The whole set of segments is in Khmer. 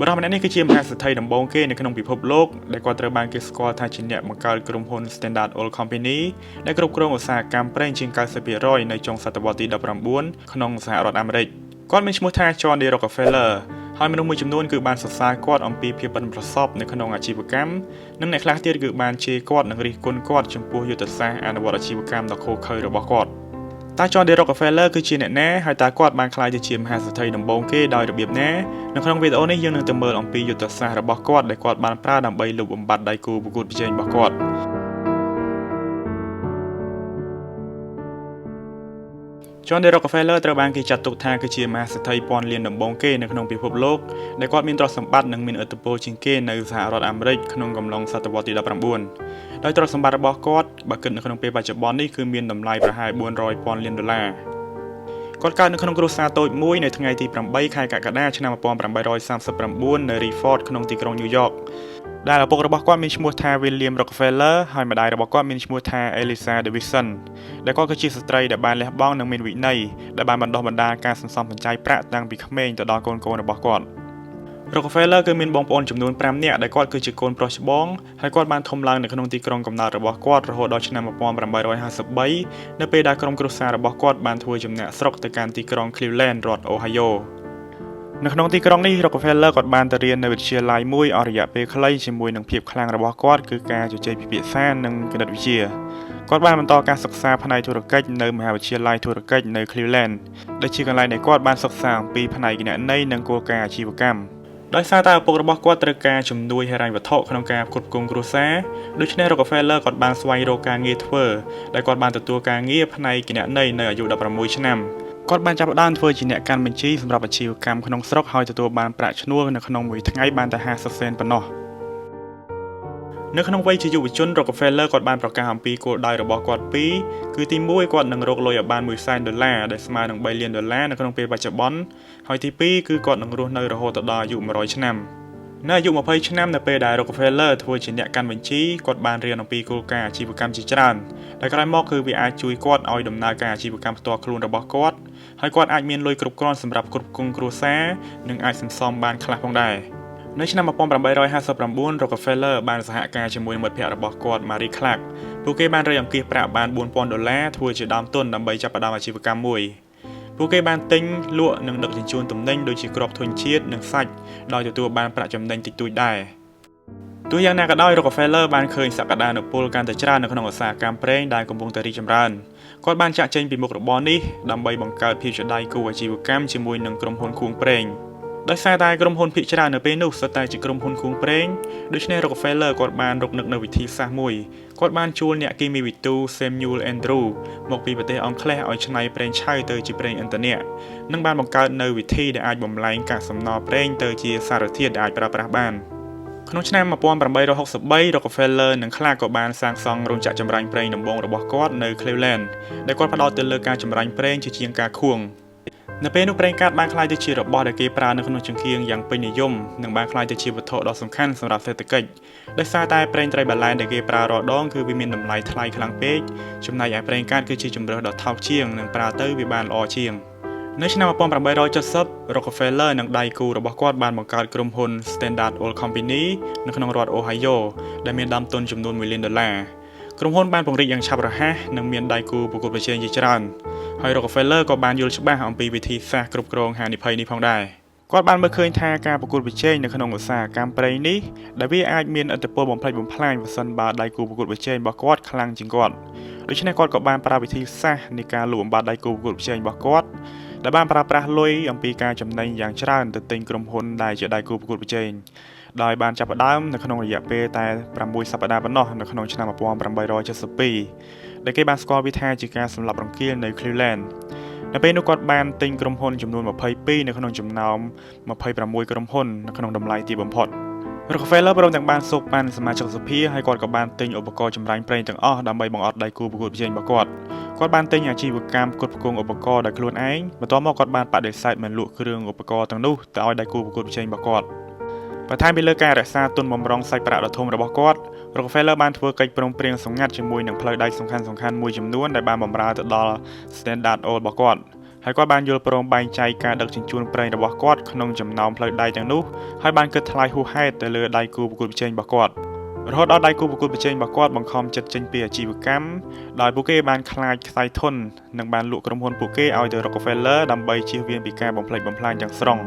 បរិបទនេះគឺជាមហាសេដ្ឋីដំបូងគេនៅក្នុងពិភពលោកដែលគាត់ត្រូវបានគេស្គាល់ថាជាអ្នកបង្កើតក្រុមហ៊ុន Standard Oil Company ដែលគ្រប់គ្រងឧស្សាហកម្មប្រេងជាង 90% នៅចុងសតវត្សទី 19 ក្នុងសហរដ្ឋអាមេរិកគាត់មានឈ្មោះថា John D. Rockefeller ហើយមនុស្សមួយចំនួនគឺបានសរសើរគាត់អំពីភាពប៉ិនប្រសប់នៅក្នុងអាជីវកម្មនិងអ្នកខ្លះទៀតគឺបានជេរគាត់និងរិះគន់គាត់ចំពោះយុទ្ធសាស្ត្រអនុវត្តអាជីវកម្មដ៏ឃោរឃៅរបស់គាត់តើ John D. Rockefeller គឺជាអ្នកណាហើយតើគាត់បានក្លាយទៅជាមហាសេដ្ឋីដំបូងគេដោយរបៀបណានៅក្នុងវីដេអូនេះយើងនឹងទៅមើលអំពីយុទ្ធសាស្ត្ររបស់គាត់ដែលគាត់បានប្រើដើម្បីលុបបំបាត់ដៃគូប្រកួតប្រជែងរបស់គាត់John D. Rockefeller ត្រូវបានគេចាត់ទុកថាគឺជាមហាសេដ្ឋីពាន់លានដំបូងគេនៅក្នុងពិភពលោកដែលគាត់មានទ្រព្យសម្បត្តិនិងមានឥទ្ធិពលជាងគេនៅសហរដ្ឋអាមេរិកក្នុងកំឡុងសតវត្សទី 19 ដោយទ្រព្យសម្បត្តិរបស់គាត់បើគិតនៅក្នុងពេលបច្ចុប្បន្ននេះគឺមានតម្លៃប្រហែល $400,000 លានគាត់កើតនៅក្នុងគ្រួសារតូចមួយនៅថ្ងៃទី 8 ខែកក្កដាឆ្នាំ 1839 នៅ Rayford ក្នុងទីក្រុង New York ដែលឪពុករបស់គាត់មានឈ្មោះថា William Rockefeller ហើយម្ដាយរបស់គាត់មានឈ្មោះថា Eliza Davison ដែលគាត់គឺជាស្ត្រីដែលបានលះបង់និងមានវិន័យដែលបានបណ្ដុះបណ្ដាលការសន្សំសំចៃប្រាក់តាំងពីក្មេងទៅដល់កូនៗរបស់គាត់ Rockefeller គឺមានបងប្អូនចំនួន 5 នាក់ដែលគាត់គឺជាកូនប្រុសច្បងហើយគាត់បានធំឡើងនៅក្នុងទីក្រុងកំណើតរបស់គាត់រហូតដល់ឆ្នាំ 1853 នៅពេលដែលក្រុមគ្រួសាររបស់គាត់បានធ្វើចំណាកស្រុកទៅកាន់ទីក្រុង Cleveland រដ្ឋ Ohioនៅក្នុងទីក្រុងនេះ Rockefeller គាត់បានទៅរៀននៅវិទ្យាល័យមួយអស់រយៈពេលខ្លីជាមួយនឹងភាពខ្លាំងរបស់គាត់គឺការជជែកពិភាក្សានិងគណិតវិទ្យាគាត់បានបន្តការសិក្សាផ្នែកធុរកិច្ចនៅមហាវិទ្យាល័យធុរកិច្ចនៅ Cleveland ដែលជាកន្លែងដែលគាត់បានសិក្សាអំពីផ្នែកគណនេយ្យនិងគោលការណ៍អាជីវកម្មដោយសារតែឪពុករបស់គាត់ត្រូវការជំនួយហិរញ្ញវត្ថុក្នុងការគ្រប់គ្រងគ្រួសារដូច្នេះ Rockefeller គាត់បានស្វែងរកការងារធ្វើដែលគាត់បានទទួលការងារផ្នែកគណនេយ្យនៅអាយុ 16 ឆ្នាំគាត់បានចាប់ផ្ដើមធ្វើជាអ្នកកាន់បញ្ជីសម្រាប់អាជីវកម្មក្នុងស្រុកហើយទទួលបានប្រាក់ឈ្នួលនៅក្នុងមួយថ្ងៃបានតែ50 សេនប៉ុណ្ណោះនៅក្នុងវ័យជាយុវជន Rockefeller គាត់បានប្រកាសអំពីគោលដៅរបស់គាត់ពីរគឺទី1គាត់នឹងរកលុយឲ្យបាន$100,000ដែលស្មើនឹង$3 លាននៅក្នុងពេលបច្ចុប្បន្នហើយទី2គឺគាត់នឹងរស់នៅរហូតដល់អាយុ100 ឆ្នាំនៅអាយុ20 ឆ្នាំនៅពេលដែល Rockefeller ធ្វើជាអ្នកកាន់បញ្ជីគាត់បានរៀនអំពីគោលការណ៍អាជីវកម្មជាច្រើនដែលក្រោយមកគឺវាអាចជួយគាត់ឲ្យដំណើរការអាជីវកម្មផ្ទាល់ខ្លួនរបស់គាត់ហើយគាត់អាចមានលុយគ្រប់គ្រាន់សម្រាប់គ្រប់គ្រងគ្រួសារនិងអាចសន្សំបានខ្លះផងដែរនៅឆ្នាំ 1859 Rockefeller បានសហការជាមួយមិត្តភ័ក្តិរបស់គាត់ Marie Clark ពួកគេបានរៃអង្គាសប្រាក់បាន$4,000ធ្វើជាដើមទុនដើម្បីចាប់ផ្ដើមអាជីវកម្មមួយពួកគេបានទិញលក់និងដឹកជញ្ជូនទំនិញដូចជាគ្រាប់ធញ្ញជាតិនិងសាច់ដោយទទួលបានប្រាក់ចំណេញតិចតួចដែរទោះយ៉ាងណាក៏ដោយ Rockefeller បានឃើញសក្តានុពលកាន់តែច្រើននៅក្នុងឧស្សាហកម្មប្រេងដែលកំពុងតែរីកចម្រើនគាត់បានចាក់ចែងពីមុខរបរនេះដើម្បីបង្កើតភាពជាដៃគូអាជីវកម្មជាមួយនឹងក្រុមហ៊ុនខួងប្រេងដោយសារតែក្រុមហ៊ុនភាគច្រើននៅពេលនោះសុទ្ធតែជាក្រុមហ៊ុនខួងប្រេងដូច្នេះ Rockefeller គាត់បានរកនឹកនៅវិធីសាស្ត្រមួយគាត់បានជួលអ្នកគីមីវិទូ Samuel Andrew មកពីប្រទេសអង់គ្លេសឲ្យច្នៃប្រេងឆៅទៅជាប្រេងឥន្ធនៈនិងបានបង្កើតនៅវិធីដែលអាចបំលែងកាកសំណល់ប្រេងទៅជាសារធាតុដែលអាចប្រើប្រាស់បានក្នុងឆ្នាំ 1863 Rockefeller និង Clark ក៏បានសាងសង់រោងចក្រចម្រាញ់ប្រេងដំបូងរបស់គាត់នៅ Cleveland ដែលគាត់ផ្ដោតទៅលើការចម្រាញ់ប្រេងជាជាងការខួងនៅពេលនោះប្រេងកាតបានក្លាយទៅជារបស់ដែលគេប្រើនៅក្នុងចង្កៀងយ៉ាងពេញនិយមនិងបានក្លាយទៅជាវត្ថុដ៏សំខាន់សម្រាប់សេដ្ឋកិច្ចដោយសារតែប្រេងត្រីបាឡែនដែលគេប្រើរាល់ដងគឺវាមានតម្លៃថ្លៃខ្លាំងពេកចំណែកឯប្រេងកាតគឺជាជម្រើសដ៏ថោកជាងនិងប្រើទៅវាបានល្អជាងនៅឆ្នាំ 1870 Rockefeller និងដៃគូរបស់គាត់បានបង្កើតក្រុមហ៊ុន Standard Oil Company នៅក្នុងរដ្ឋ Ohio ដែលមានដើមទុនចំនួន$1 លានក្រុមហ៊ុនបានពង្រីកយ៉ាងឆាប់រហ័សនិងមានដៃគូប្រកួតប្រជែងជាច្រើនហើយ Rockefeller ក៏បានយល់ច្បាស់អំពីវិធីសាស្ត្រគ្រប់គ្រងហានិភ័យនេះផងដែរគាត់បានមើលឃើញថាការប្រកួតប្រជែងនៅក្នុងឧស្សាហកម្មប្រេងនេះដែលវាអាចមានឥទ្ធិពលបំផ្លិចបំផ្លាញប្រសិនបើដៃគូប្រកួតប្រជែងរបស់គាត់ខ្លាំងជាងគាត់ដូច្នេះគាត់ក៏បានប្រើវិធីសាស្ត្រនៃការលុបបំបាត់ដៃគូប្រកួតប្រជែងរបស់គាត់ដែលបានប្រើប្រាស់លុយអំពីការចំណេញយ៉ាងច្រើនទៅទិញក្រុមហ៊ុនដែលជាដៃគូប្រកួតប្រជែងដោយបានចាប់ផ្ដើមនៅក្នុងរយៈពេលតែ6 សប្តាហ៍ប៉ុណ្ណោះនៅក្នុងឆ្នាំ 1872 ដែលគេបានស្គាល់វាថាជាការសម្លាប់រង្គាលនៅ Cleveland នៅពេលនោះគាត់បានទិញក្រុមហ៊ុនចំនួន22នៅក្នុងចំណោម26ក្រុមហ៊ុននៅក្នុងតម្លៃទាបបំផុត Rockefeller ព្រមទាំងបានសូកប៉ាន់សមាជិកសភាហើយគាត់ក៏បានទិញឧបករណ៍ចម្រាញ់ប្រេងទាំងអស់ដើម្បីបង្អត់ដៃគូប្រកួតប្រជែងរបស់គាត់បានទិញអាជីវកម្មផ្គត់ផ្គង់ឧបករណ៍ដោយខ្លួនឯងបន្ទាប់មកគាត់បានបដិសេធមិនលក់គ្រឿងឧបករណ៍ទាំងនោះទៅឲ្យដៃគូប្រកួតប្រជែងរបស់គាត់បន្ថែមពីលើការរក្សាទុនបម្រុងសាច់ប្រាក់ដ៏ធំរបស់គាត់ Rockefeller បានធ្វើកិច្ចព្រមព្រៀងសម្ងាត់ជាមួយនឹងផ្លូវដែកសំខាន់ៗមួយចំនួនដែលបានបម្រើទៅដល់ Standard Oil របស់គាត់ ហើយគាត់បានយល់ព្រមបែងចែកការដឹកជញ្ជូនប្រេងរបស់គាត់ក្នុងចំណោមផ្លូវដែកទាំងនោះហើយបានគិតថ្លៃហួសហេតុទៅលើដៃគូប្រកួតប្រជែងរបស់គាត់រហូតដល់ដៃគូប្រកួតប្រជែងរបស់គាត់បង្ខំចិត្តចេញពីអាជីវកម្មដោយពួកគេបានខ្លាចខ្សែធននិងបានលក់ក្រុមហ៊ុនពួកគេឲ្យទៅ Rockefeller ដើម្បីជៀសវាងពីការបំផ្លិចបំផ្លាញទាំងស្រុង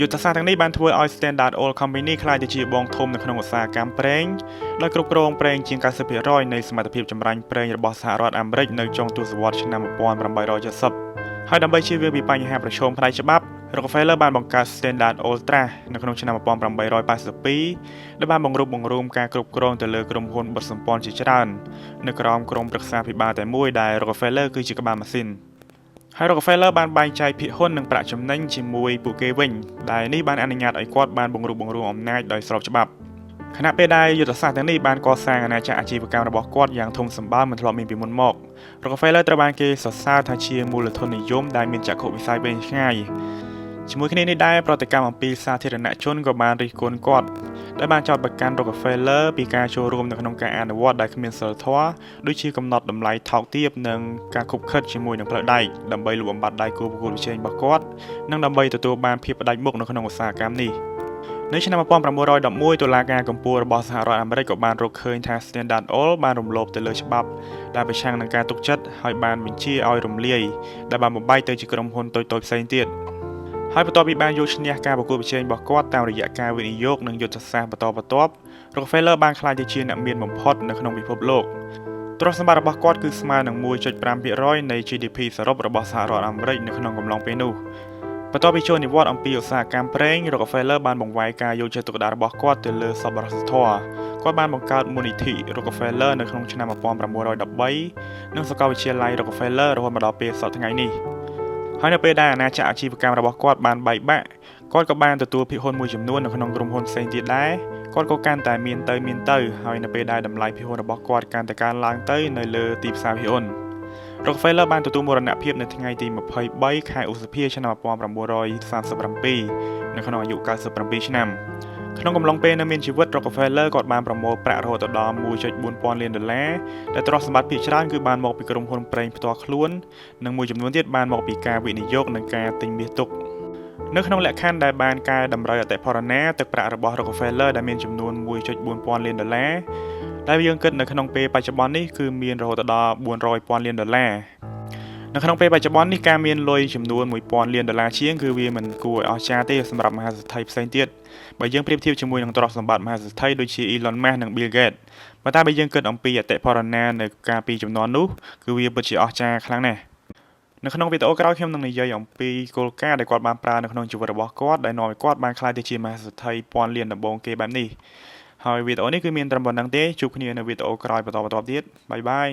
យុទ្ធសាស្ត្រទាំងនេះបានធ្វើឲ្យ Standard Oil Company ក្លាយទៅជាបងធំនៅក្នុងឧស្សាហកម្មប្រេងដោយគ្រប់គ្រងប្រេងជាង 90% នៃសមត្ថភាពចម្រាញ់ប្រេងរបស់សហរដ្ឋអាមេរិកនៅចុងទសវត្សរ៍ឆ្នាំ 1870 ហើយដើម្បីជៀសវាងពីបញ្ហាប្រឈមផ្នែកច្បាប់ Rockefeller បានបង្កើត Standard Oil Trust នៅក្នុងឆ្នាំ 1882 ដែលបានបង្រួបបង្រួមការគ្រប់គ្រងទៅលើក្រុមហ៊ុនបិទសម្ព័ន្ធជាច្រើននៅក្រោមក្រុមប្រឹក្សាភិបាលតែមួយដែល Rockefeller គឺជាក្បាលម៉ាស៊ីនហើយ Rockefeller បានបែងចែកភាគហ៊ុននិងប្រាក់ចំណេញជាមួយពួកគេវិញដែលនេះបានអនុញ្ញាតឲ្យគាត់បានបង្រួបបង្រួមអំណាចដោយស្របច្បាប់ខណៈពេលដែលយុទ្ធសាស្ត្រទាំងនេះបានកសាងអាណាចក្រអាជីវកម្មរបស់គាត់យ៉ាងធំសម្បើមមិនធ្លាប់មានពីមុនមក Rockefeller ត្រូវបានគេសរសើរថាជាមូលធននិយមដែលមានចក្ខុវិស័យវែងឆ្ងាយជាមួយគ្នានេះដែរប្រតិកម្មអំពីសាធារណជនក៏បានរិះគន់គាត់ដែលបានចោទប្រកាន់ Rockefeller ពីការចូលរួមនៅក្នុងការអនុវត្តដែលគ្មានសីលធម៌ដូចជាកំណត់តម្លៃថោកទាបនិងការខុបខិតជាមួយនឹងផ្លូវដែកដើម្បីលុបបំបាត់ដៃគូប្រកួតប្រជែងរបស់គាត់និងដើម្បីទទួលបានភាពផ្ដាច់មុខនៅក្នុងឧស្សាហកម្មនេះនៅឆ្នាំ 1911 តុលាការកំពូលរបស់សហរដ្ឋអាមេរិកក៏បានរកឃើញថា Standard Oil បានរំលោភទៅលើច្បាប់ដែលប្រឆាំងនឹងការទុកចិត្តហើយបានបញ្ជាឲ្យរំលាយដែលបានបំបែកទៅជាក្រុមហ៊ុនតូចៗផ្សេងទៀតហើយបន្ទាប់ពីបានយកឈ្នះការប្រកួតប្រជែងរបស់គាត់តាមរយៈការវិនិយោគនិងយុទ្ធសាស្ត្របន្តបន្ទាប់ Rockefeller បានក្លាយទៅជាអ្នកមានបំផុតនៅក្នុងពិភពលោកទ្រព្យសម្បត្តិរបស់គាត់គឺស្មើនឹង 1.5% នៃ GDP សរុបរបស់សហរដ្ឋអាមេរិកនៅក្នុងកំឡុងពេលនោះបន្ទាប់ពីចូលនិវត្តន៍អំពីឧស្សាហកម្មប្រេង Rockefeller បានបង្វែរការយកចិត្តទុកដាក់របស់គាត់ទៅលើសប្បុរសធម៌គាត់បានបង្កើតមូលនិធិ Rockefeller នៅក្នុងឆ្នាំ 1913 និងសាកលវិទ្យាល័យ Rockefeller រហូតមកដល់ពេលសប្តាហ៍ថ្ងៃនេះហើយនៅពេលដែលអាណាចក្រអាជីវកម្មរបស់គាត់បានបែកបាក់គាត់ក៏បានទទួលភាគហ៊ុនមួយចំនួននៅក្នុងក្រុមហ៊ុនផ្សេងទៀតដែរគាត់ក៏កាន់តែមានទៅហើយនៅពេលដែលតម្លៃភាគហ៊ុនរបស់គាត់កាន់តែកើនឡើងទៅនៅលើទីផ្សារភាគហ៊ុន Rockefeller បានទទួលមរណភាពនៅថ្ងៃទី23 ខែឧសភាឆ្នាំ 1937 នៅក្នុងអាយុ 97 ឆ្នាំក្នុងកំឡុងពេលនៅមានជីវិត Rockefeller គាត់បានប្រមូលប្រាក់រហូតដល់ 1.4 ពាន់លានដុល្លារដែលទ្រព្យសម្បត្តិភាគច្រើនគឺបានមកពីក្រុមហ៊ុនប្រេងផ្ទាល់ខ្លួននិងមួយចំនួនទៀតបានមកពីការវិនិយោគនិងការទិញមាសទុកនៅក្នុងលក្ខខណ្ឌដែលបានកែតម្រូវអតិផរណាទឹកប្រាក់របស់ Rockefeller ដែលមានចំនួន 1.4 ពាន់លានដុល្លារដែលយើងគិតនៅក្នុងពេលបច្ចុប្បន្ននេះគឺមានរហូតដល់ 400 ពាន់លានដុល្លារនៅក្នុងពេលបច្ចុប្បន្ននេះការមានលុយចំនួន 1000 លានដុល្លារជាងគឺវាមិនគួរឲ្យអស្ចារ្យទេសម្រាប់មហាសេដ្ឋីផ្សេងទៀតបើយើងប្រៀបធៀបជាមួយនឹងទ្រព្យសម្បត្តិមហាសេដ្ឋីដូចជា Elon Musk និង Bill Gates ប៉ុន្តែបើយើងគិតអំពីអតិផរណានៅកាលពីជំនាន់នោះគឺវាពិតជាអស្ចារ្យខ្លាំងណាស់នៅក្នុងវីដេអូក្រោយខ្ញុំនឹងនិយាយអំពីគោលការណ៍ដែលគាត់បានប្រើនៅក្នុងជីវិតរបស់គាត់ដែលនាំឲ្យគាត់បានក្លាយទៅជាមហាសេដ្ឋីពាន់លានដំបូងគេបែបនេះហើយវីដេអូនេះគឺមានត្រឹមប៉ុណ្្នឹងទេជួបគ្នានៅវីដេអូក្រោយបន្តទៀតបាយបាយ